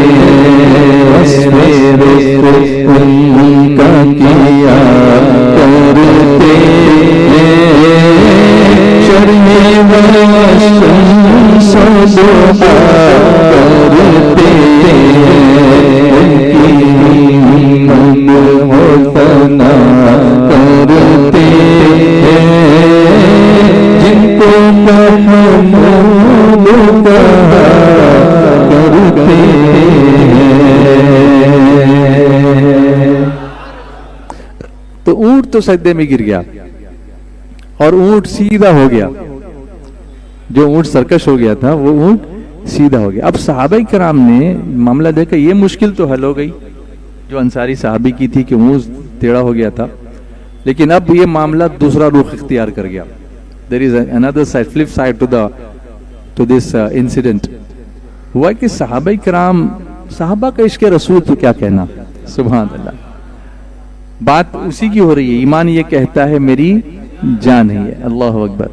ہیں، وصف رخ ان کا کیا کرتے ہیں، شرح والشمس ضحا کرتے ہیں، ان کی ہمت و ثنا کرتے ہیں، جن کو محمود کہا کرتے ہیں۔ تو اونٹ تو سجدے میں گر گیا اور اونٹ سیدھا ہو گیا، جو اونٹ سرکش ہو گیا تھا وہ اونٹ سیدھا ہو گیا۔ اب صحابہ کرام نے معاملہ دیکھا، یہ مشکل تو حل ہو گئی جو انصاری صحابی کی تھی کہ اونٹ ٹیڑھا ہو گیا تھا، لیکن اب یہ معاملہ دوسرا رخ اختیار کر گیا۔ There is another side, flip side to this incident. ہوا کہ صحابہ کرام، صحابہ کا عشق رسول تو کیا کہنا، سبحان اللہ، بات اسی کی ہو رہی ہے، ایمان یہ کہتا ہے میری جان ہی ہے، اللہ اکبر۔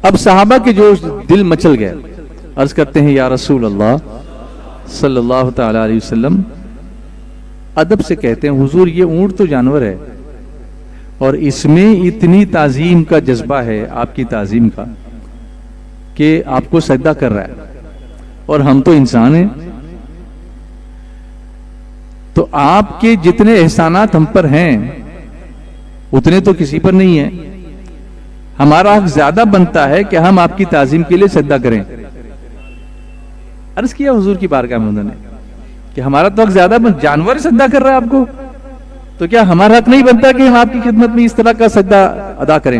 اب صحابہ کے جو دل مچل گئے، عرض کرتے ہیں یا رسول اللہ صلی اللہ تعالی علیہ وسلم، ادب سے کہتے ہیں حضور یہ اونٹ تو جانور ہے اور اس میں اتنی تعظیم کا جذبہ ہے آپ کی تعظیم کا کہ آپ کو سجدہ کر رہا ہے اور ہم تو انسان ہیں، تو آپ کے جتنے احسانات ہم پر ہیں اتنے تو کسی پر نہیں ہیں، ہمارا حق زیادہ بنتا ہے کہ ہم آپ کی تعظیم کے لیے سجدہ کریں۔ عرض کیا حضور کی بارگاہ میں انہوں نے، کہ ہمارا تو حق زیادہ، جانور سجدہ کر رہا ہے آپ کو، تو کیا ہمارا حق نہیں بنتا کہ ہم آپ کی خدمت میں اس طرح کا سجدہ ادا کریں؟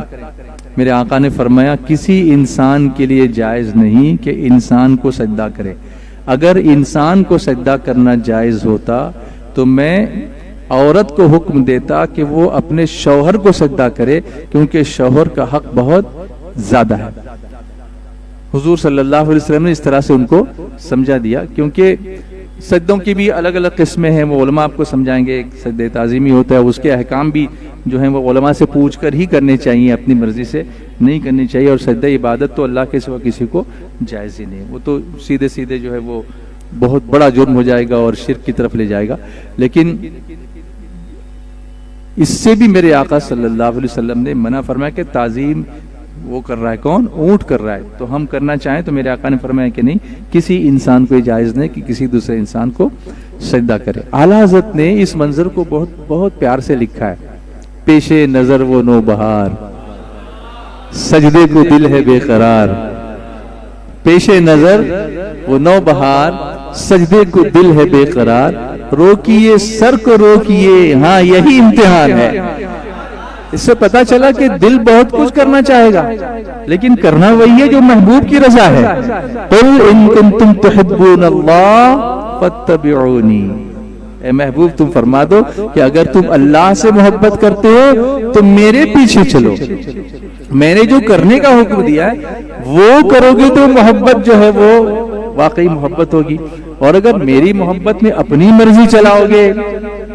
میرے آقا نے فرمایا کسی انسان کے لیے جائز نہیں کہ انسان کو سجدہ کرے. اگر انسان کو سجدہ کرنا جائز ہوتا تو میں عورت کو حکم دیتا کہ وہ اپنے شوہر کو سجدہ کرے، کیونکہ شوہر کا حق بہت زیادہ ہے. حضور صلی اللہ علیہ وسلم نے اس طرح سے ان کو سمجھا دیا. کیونکہ سجدوں کی بھی الگ الگ قسمیں ہیں، وہ علماء آپ کو سمجھائیں گے. ایک سجدہ تعظیمی ہوتا ہے، اس کے احکام بھی جو ہیں وہ علماء سے پوچھ کر ہی کرنے چاہیے، اپنی مرضی سے نہیں کرنی چاہیے. اور سجدہ عبادت تو اللہ کے سوا کسی کو جائز ہی نہیں، وہ تو سیدھے سیدھے جو ہے وہ بہت بڑا جرم ہو جائے گا اور شرک کی طرف لے جائے گا. لیکن اس سے بھی میرے آقا صلی اللہ علیہ وسلم نے منع فرمایا کہ تعظیم وہ کر رہا ہے، کون؟ اونٹ کر رہا ہے. تو ہم کرنا چاہیں تو میرے آقا نے فرمایا کہ نہیں، کسی انسان کو جائز نہیں کہ کسی دوسرے انسان کو سجدہ کرے. اعلیٰ حضرت نے اس منظر کو بہت بہت پیار سے لکھا ہے. پیش نظر وہ نو بہار، سجدے کو دل ہے بے قرار. پیش نظر وہ نو بہار، سجدے کو دل ہے بے قرار. روکیے سر کو روکیے، ہاں یہی امتحان ہے. اس سے پتا چلا کہ دل بہت کچھ کرنا چاہے گا، لیکن کرنا وہی ہے جو محبوب کی رضا ہے. قل ان کنتم تحبون اللہ فاتبعونی. اے محبوب تم فرما دو کہ اگر تم اللہ سے محبت کرتے ہو تو میرے پیچھے چلو. میں نے جو کرنے کا حکم دیا ہے وہ کرو گے تو محبت جو ہے وہ واقعی محبت ہوگی. اور اگر میری محبت میں اپنی مرضی چلاؤ گے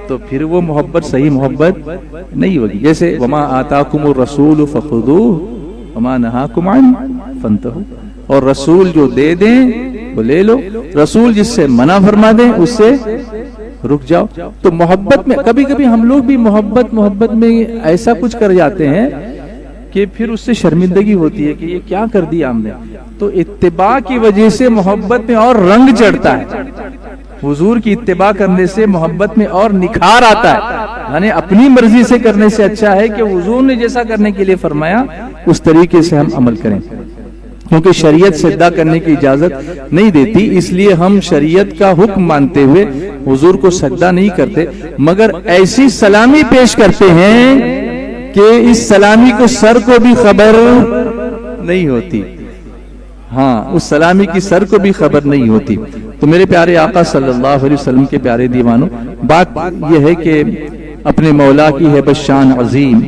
تو پھر وہ محبت صحیح محبت نہیں ہوگی. جیسے وما آتاکم الرسول فخذوہ وما نہاکم عنہ فانتہوا. اور رسول جو دے دیں وہ لے لو، رسول جس سے منع فرما دیں اس سے رک جاؤ. تو محبت میں کبھی کبھی ہم لوگ بھی محبت میں ایسا کچھ کر جاتے ہیں کہ پھر اس سے شرمندگی ہوتی ہے کہ یہ کیا کر دیا ہم نے. تو اتباع کی وجہ سے محبت میں اور رنگ چڑھتا ہے. حضور کی اتباع کرنے سے محبت میں اور نکھار آتا ہے. یعنی اپنی مرضی سے کرنے سے اچھا ہے کہ حضور نے جیسا کرنے کے لیے فرمایا اس طریقے سے ہم عمل کریں. کیونکہ شریعت سجدہ کرنے کی اجازت نہیں دیتی، اس لیے ہم شریعت کا حکم مانتے ہوئے حضور کو سجدہ نہیں کرتے، مگر ایسی سلامی پیش کرتے ہیں کہ اس سلامی کو سر کو بھی خبر نہیں ہوتی. ہاں اس سلامی کی سر کو بھی خبر نہیں ہوتی. تو میرے پیارے آقا صلی اللہ علیہ وسلم کے پیارے دیوانوں، بات یہ ہے کہ اپنے مولا کی ہے بشان عظیم،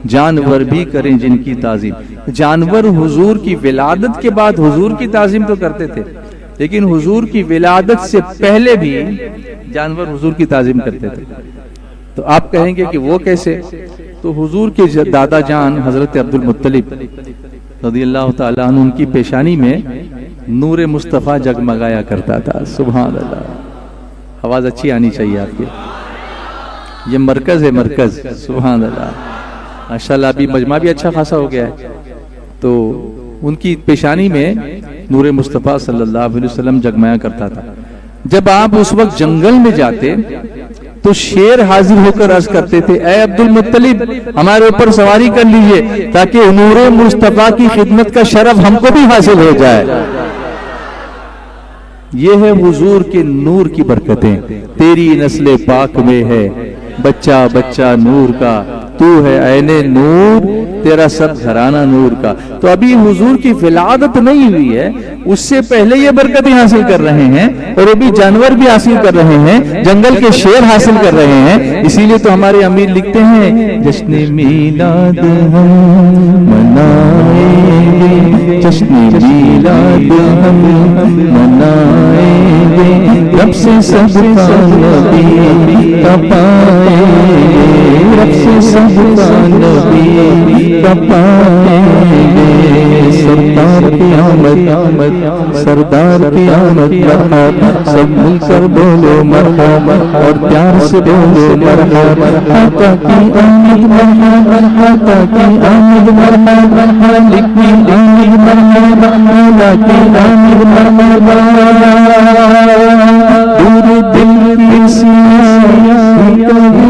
جانور بھی کریں جن کی تعظیم. جانور حضور کی ولادت کے بعد حضور کی تعظیم تو کرتے تھے، لیکن حضور کی ولادت سے پہلے بھی جانور حضور کی تعظیم کرتے تھے. تو آپ کہیں گے کہ وہ کیسے؟ تو حضور کے دادا جان حضرت عبد المطلب رضی اللہ تعالیٰ عنہ، ان کی پیشانی میں نور مصطفیٰ جگمگایا کرتا تھا. سبحان اللہ. آواز اچھی آنی چاہیے آپ کی. یہ مرکز ہے، مرکز. سبحان اللہ. ماشاءاللہ ابھی مجمع بھی اچھا خاصا ہو گیا ہے. تو ان کی پیشانی میں نور مصطفیٰ صلی اللہ علیہ وسلم جگمایا کرتا تھا. جب آپ اس وقت جنگل میں جاتے تو شیر حاضر ہو کر عرض کرتے تھے، اے عبد المطلب ہمارے اوپر سواری کر لیجئے تاکہ نور مصطفیٰ کی خدمت کا شرف ہم کو بھی حاصل ہو جائے. یہ ہے حضور کے نور کی برکتیں. تیری نسل پاک میں ہے بچہ بچہ نور کا، تو ہے عین نور تیرا سب گھرانہ نور کا. تو ابھی حضور کی ولادت نہیں ہوئی ہے، اس سے پہلے یہ برکتیں حاصل کر رہے ہیں، اور ابھی جانور بھی حاصل کر رہے ہیں، جنگل کے شیر حاصل کر رہے ہیں. اسی لیے تو ہمارے امیر لکھتے ہیں، جشن میلاد ہم منائیں گے، جشن میلاد ہم منائیں گے، رب سے سب کا نبی کا پائیں گے، رب سے سب کا نبی کا پائیں گے. سردار کی آمد، سردار کی آمد مرحبا، سب مل کر بولو مرحبا اور پیار سے بولو مرحبا. آقا کی آمد مرحبا، آقا کی آمد مرحبا، مالک کی آمد مرحبا، مولا کی آمد مرحبا. دور دل کی سیاہی کرنے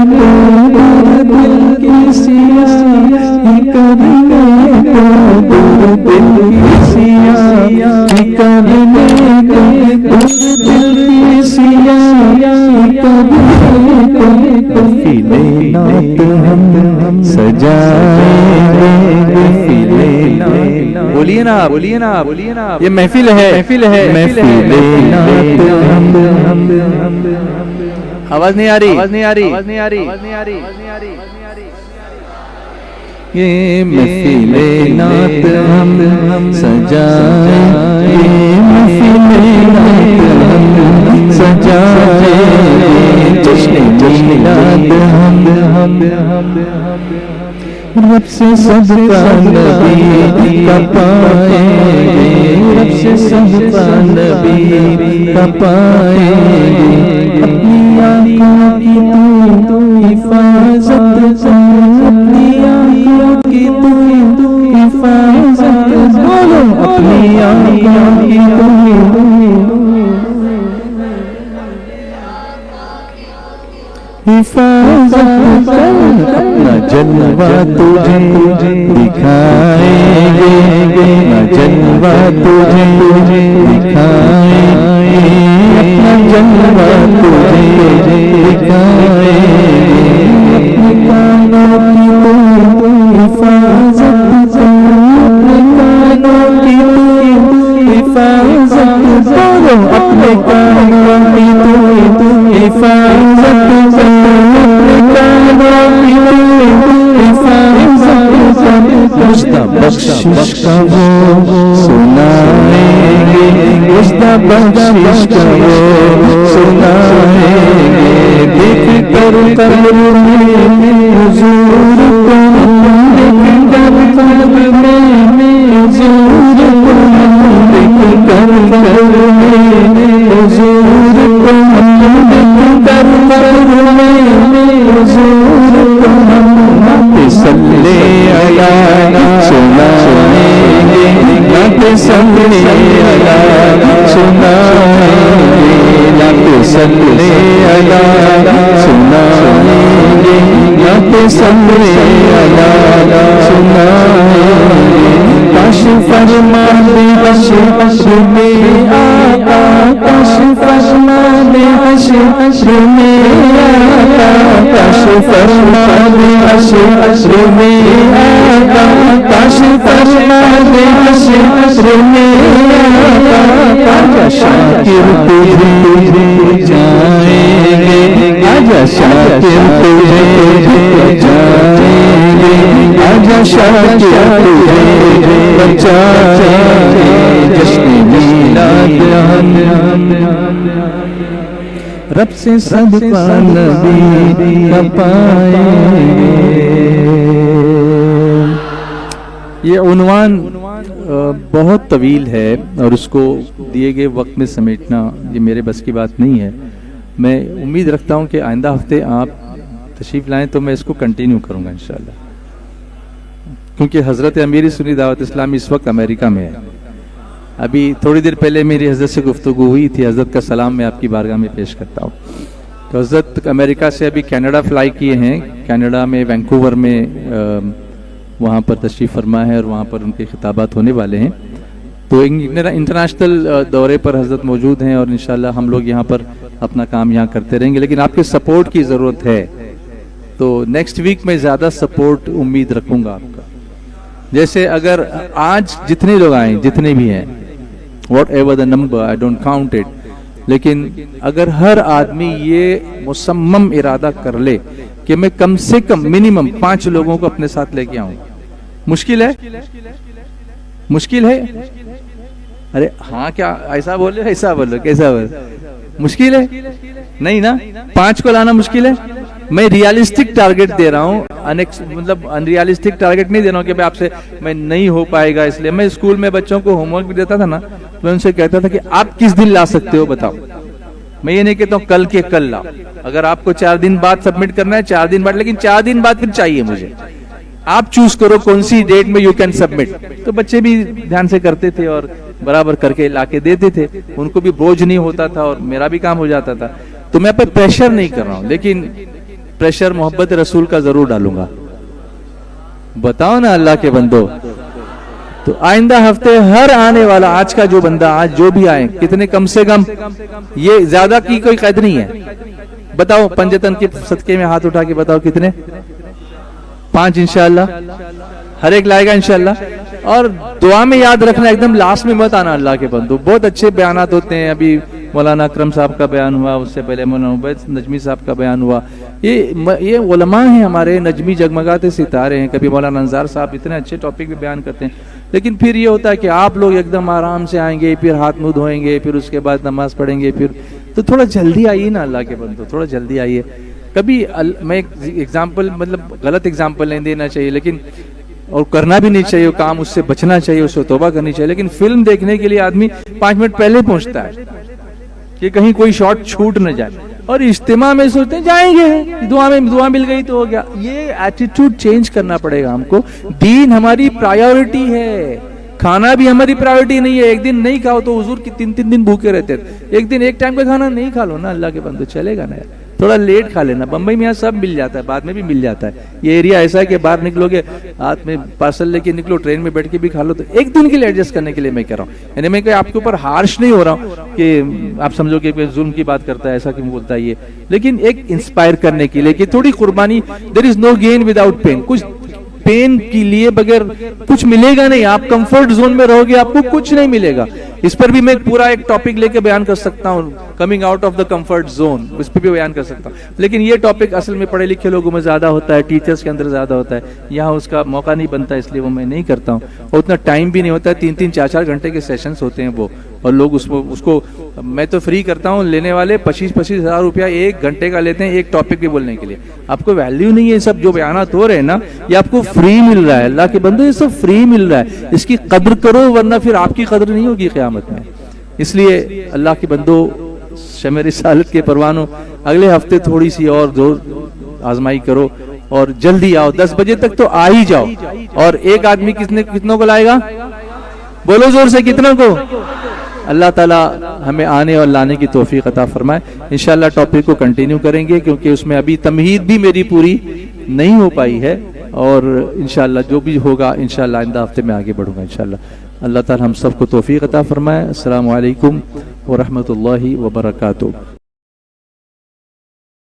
کو، دور دل کی سیاہی کرنے کو، دور دل کی سیاہی کرنے کو، دور دل کی سیاہی محفل نعت ہم سجائیں گے، محفل نعت، بولیے نا بولیے نا بولیے نا، یہ محفل ہے محفل ہے محفل نعت ہم، آواز نہیں آ رہی آواز نہیں آ رہی آواز نہیں آ رہی آواز نہیں آ رہی، یہ محفل نعت ہم سجائیں گے، محفل نعت ہم سجائیں گے، جشن میلاد ہم رب سے صدقہ نبی کا پائیں گے، رب سے صدقہ نبی کا پائیں گے، اپنی آنکھوں کی تو حفاظت کر، اپنی آنکھوں کی تو حفاظت بولو، اپنی آنکھوں کی تو حفاظت کر، اپنا جلوہ تجھے دکھائیں گے، اپنا جلوہ تجھے دکھائیں گے، اپنا جلوہ تجھے دکھائیں گے، اپنے کانوں کی تو حفاظت کر، اپنے کانوں کی تو حفاظت کرو، اپنے کانوں کی تو حفاظت کرو، رشتہ بخشش کا وہ سنائیں گے، رشتہ بخشش کا وہ سنائیں گے، دیکھ کر قبر میں حضور کو، دیکھ کر قبر میں حضور کو، دیکھ کر قبر میں حضور کو، دیکھ کر قبر میں حضور کو، صلی علی سنائیں گے، نعت صلی علی سنائیں گے، نعت صلی علی سنائیں گے، نعت صلی علی سنائیں گے، کاش فرما دے حشر میں آقا، کاش فرما دے حشر میں آقا، کاش فرما دے حشر میں آقا، کاش فرما دے حشر میں آقا، آجا شاکر تجھے جائیں گے، آجا شاکر تجھے جائیں گے، آجا شاکر تجھے بچائیں گے، جشن میلاد ہم رب سے صدقہ نبی کا پائیں گے۔ یہ عنوان بہت طویل ہے اور اس کو دیے گئے وقت میں سمیٹنا یہ میرے بس کی بات نہیں ہے۔ میں امید رکھتا ہوں کہ آئندہ ہفتے آپ تشریف لائیں تو میں اس کو کنٹینیو کروں گا انشاءاللہ، کیونکہ حضرت امیر سنی دعوت اسلامی اس وقت امریکہ میں ہے۔ ابھی تھوڑی دیر پہلے میری حضرت سے گفتگو ہوئی تھی، حضرت کا سلام میں آپ کی بارگاہ میں پیش کرتا ہوں۔ تو حضرت امریکہ سے ابھی کینیڈا فلائی کیے ہیں، کینیڈا میں وینکوور میں وہاں پر تشریف فرما ہے اور وہاں پر ان کے خطابات ہونے والے ہیں۔ تو انٹرنیشنل دورے پر حضرت موجود ہیں اور انشاءاللہ ہم لوگ یہاں پر اپنا کام یہاں کرتے رہیں گے، لیکن آپ کے سپورٹ کی ضرورت ہے۔ تو نیکسٹ ویک میں زیادہ سپورٹ امید رکھوں گا آپ کا۔ جیسے اگر آج جتنے لوگ آئیں، جتنے بھی ہیں، what ever the number, I don't count it, لیکن اگر ہر آدمی یہ مصمم ارادہ کر لے کہ میں کم سے کم منیمم 5 لوگوں کو اپنے ساتھ لے کے آؤں، مشکل ہے؟ مشکل ہے؟ ارے ہاں کیا ایسا بولے، ایسا بولو، کیسا بولو؟ مشکل ہے؟ نہیں نا، 5 کو لانا مشکل ہے؟ میں ریالسٹک ٹارگٹ دے رہا ہوں، مطلب انریالسٹک ٹارگٹ نہیں دے رہا ہوں کہ آپ سے میں نہیں ہو پائے گا۔ اس لیے میں اسکول میں بچوں کو ہوم ورک بھی دیتا تھا نا، میں ان سے کہتا تھا کہ آپ کس دن لا سکتے ہو بتاؤ۔ میں یہ نہیں کہتا ہوں کل کے کل لاؤ، اگر آپ کو 4 دن بعد سبمٹ کرنا ہے 4 دن بعد، لیکن 4 دن بعد پھر چاہیے مجھے۔ آپ چوز کرو کون سی ڈیٹ میں یو کین سبمٹ۔ تو بچے بھی دھیان سے کرتے تھے اور برابر کر کے لا کے دیتے تھے، ان کو بھی بوجھ نہیں ہوتا تھا اور میرا بھی کام ہو جاتا تھا۔ تو میں پہ پریشر نہیں کر رہا ہوں، لیکن پریشر محبت رسول کا ضرور ڈالوں گا۔ بتاؤ نا اللہ کے بندو۔ تو آئندہ ہفتے ہر آنے والا، آج کا جو بندہ، آج جو بھی آئے، کتنے کم سے کم، یہ زیادہ کی کوئی قید نہیں ہے، بتاؤ پنجتن کے صدقے میں ہاتھ اٹھا کے بتاؤ کتنے؟ 5 انشاءاللہ، ہر ایک لائے گا انشاءاللہ. اور دعا میں یاد رکھنا ایک دم لاسٹ میں مت آنا اللہ کے بندو. بہت اچھے بیانات ہوتے ہیں، ابھی مولانا اکرم صاحب کا بیان ہوا، اس سے پہلے مولانا عبید نجمی صاحب کا بیان ہوا. یہ علماء ہیں ہمارے، نجمی جگمگاتے ستارے ہیں. کبھی مولانا انصار صاحب اتنے اچھے ٹاپک بھی بیان کرتے ہیں. لیکن پھر یہ ہوتا ہے کہ آپ لوگ ایک دم آرام سے آئیں گے، پھر ہاتھ منہ دھوئیں گے، پھر اس کے بعد نماز پڑھیں گے، پھر تو تھوڑا جلدی آئیے نا اللہ کے بندو، تھوڑا جلدی آئیے. کبھی میں ایک ایگزامپل، مطلب غلط ایگزامپل نہیں دینا چاہیے، لیکن اور کرنا بھی نہیں چاہیے کام، اس سے بچنا چاہیے، اس سے توبہ کرنی چاہیے. لیکن فلم دیکھنے کے لیے آدمی 5 منٹ پہلے پہنچتا ہے کہ کہیں کوئی شاٹ چھوٹ نہ جائے، اور اجتماع میں سوچتے ہیں جائیں گے، دعا مل گئی تو ہو گیا. یہ ایٹیٹیوڈ چینج کرنا پڑے گا ہم کو. دین ہماری پرائیورٹی ہے، کھانا بھی ہماری پرائیورٹی نہیں ہے. ایک دن نہیں کھاؤ تو حضور کی 3 دن بھوکے رہتے تھے. ایک دن ایک ٹائم کا کھانا نہیں کھا لو نا اللہ کے بندو، چلے گا نا یار. تھوڑا لیٹ کھا لینا. بمبئی میں یہاں سب مل جاتا ہے، بعد میں بھی مل جاتا ہے. یہ ایریا ایسا ہے کہ باہر نکلو گے ہاتھ میں پارسل لے کے نکلو، ٹرین میں بیٹھ کے بھی کھا لو. تو ایک دن کے لیے ایڈجسٹ کرنے کے لیے میں کہہ رہا ہوں. یعنی میں کہ آپ کے اوپر ہارش نہیں ہو رہا ہوں کہ آپ سمجھو کہ ظلم کی بات کرتا ہے، ایسا کیوں بولتا ہے یہ. لیکن ایک انسپائر کرنے کے لیے کہ تھوڑی قربانی. دیر از نو گین وداؤٹ پین. کچھ پین کے لیے بغیر کچھ ملے گا نہیں. آپ کمفرٹ زون میں رہو گے، آپ کو کچھ نہیں ملے گا. اس پر بھی میں پورا ایک ٹاپک لے کے بیان کر سکتا ہوں، coming out of the comfort zone, اس پہ بھی بیان کر سکتا ہوں. لیکن یہ ٹاپک اصل میں پڑھے لکھے لوگوں میں زیادہ ہوتا ہے، ٹیچرز کے اندر زیادہ ہوتا ہے. یہاں اس کا موقع نہیں بنتا، اس لیے وہ میں نہیں کرتا ہوں. اور اتنا ٹائم بھی نہیں ہوتا ہے. 3-3 4-4 گھنٹے کے سیشنز ہوتے ہیں وہ، اور لوگ اس کو میں تو فری کرتا ہوں. لینے والے 25-25 ہزار روپیہ 1 گھنٹے کا لیتے ہیں ایک ٹاپک بھی بولنے کے لیے. آپ کو ویلیو نہیں ہے. سب جو بیانات ہو رہے ہیں نا، یہ آپ کو فری مل رہا ہے. اللہ کے بندو یہ سب فری مل رہا ہے. اس کی قدر کرو، ورنہ پھر آپ کی قدر نہیں ہوگی قیامت میں. اس لیے اللہ کے بندو، شمع رسالت کے پروانوں، اگلے ہفتے تھوڑی سی اور زور آزمائی کرو اور جلدی آؤ. 10 بجے تک تو آ ہی جاؤ. اور ایک آدمی کتنوں کو لائے گا؟ بولو زور سے، کتنوں کو؟ اللہ تعالیٰ ہمیں آنے اور لانے کی توفیق عطا فرمائے. انشاءاللہ ٹاپک کو کنٹینیو کریں گے، کیونکہ اس میں ابھی تمہید بھی میری پوری نہیں ہو پائی ہے. اور انشاءاللہ جو بھی ہوگا انشاءاللہ آئندہ ہفتے میں آگے بڑھوں گا انشاءاللہ. اللہ تعالیٰ ہم سب کو توفیق عطا فرمائے. السلام علیکم ورحمۃ اللہ وبرکاتہ.